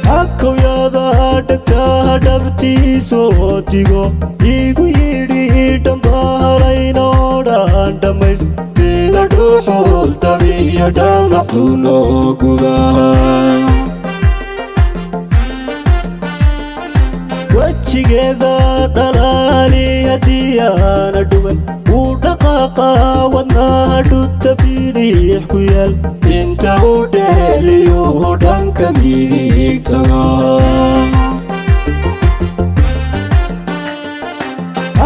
Aku yada dhagta dhabtii soo digo igu yidhi dhambaalaynoo dhan dhammaystida dhuuxul tabiya dhamacdu noo gudaha wejigeeda dhalaali haddii aana dhugan wuu dhaqaaqa wadnaha dhudda bidix ku yaal inta u dheeliyo dhanka midigtaga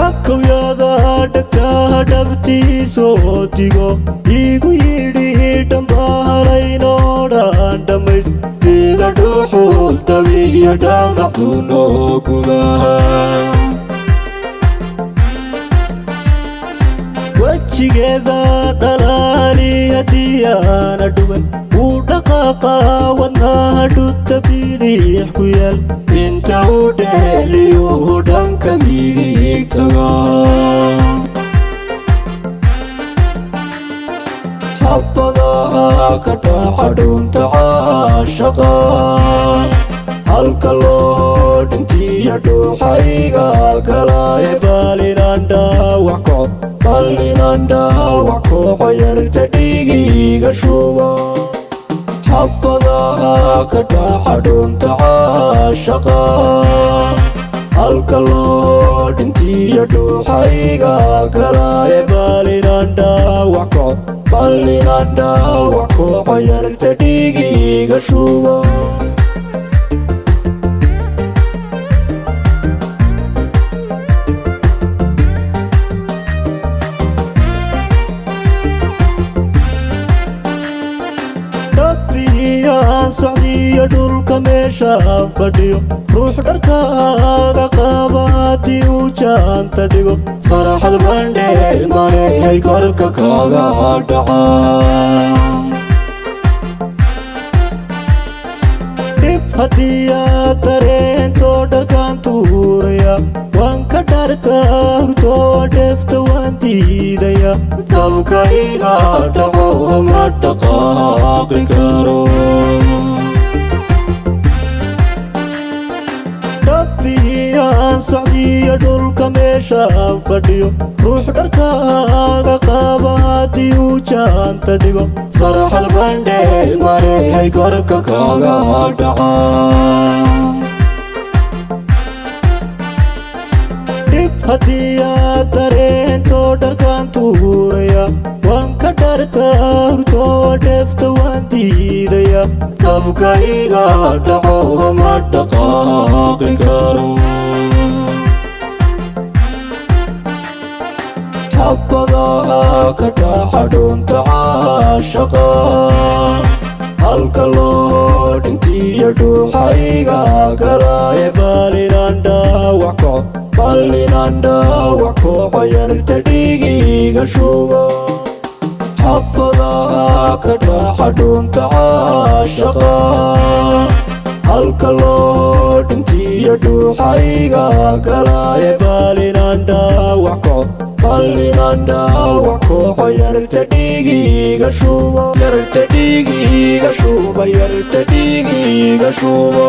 akuwyada dhagta dhabtii soo digo igu yidhi dhambaalaynoo dhan dhammaystida dhuuxul tabiya dhamacdu noo gudaha wejigeeda dhalaali haddii aana dhugan wuu dhaqaaqa wadnaha dhudda bidix ku yaal inta u dheeliyo dhanka midigtaga xabadaha ka dhaca dhunta caashaqa halka loo dhintiya dhuuxayga galaaye balinandhawac kooxo yarta dhiigiga shuba xabadaha ka dhaca dhunta caashaqa halka loo dhintiya dhuuxayga galaaye balinandhawac kooxo yarta dhiigiga shuba socdiyo dhulka meeshaan fadhiyo ruux dharkaaga qaba haddii uu jaanta dhigo faraxad bandheel marehay korka kaga dhaca dhib haddii aad dareento dharkaan tuuraya waan ka dhartaa hurtoo dheefta waan diidaya dabka iga dhaco ma dhaqaaqi karo socdiyo dhulka meeshaan fadhiyo ruux dharkaaga qaba haddii uu jaanta dhigo faraxad bandheel marehay korka kaga dhaca dhib haddii aad dareento dharkaan tuuraya waan ka dhartaa hurtoo dheefta waan diidaya dabka iga dhaco ma dhaqaaqi karo xabadaha ka dhaca dhunta caashaqa halka loo dhintiya dhuuxayga galaaye balinandhawac kooxo yarta dhiigiga shuba xabadaha ka dhaca dhunta caashaqa halka loo dhintiya dhuuxayga galaaye balinandhawac kooxo yarta dhiigiga shuba yarta dhiigiga shuba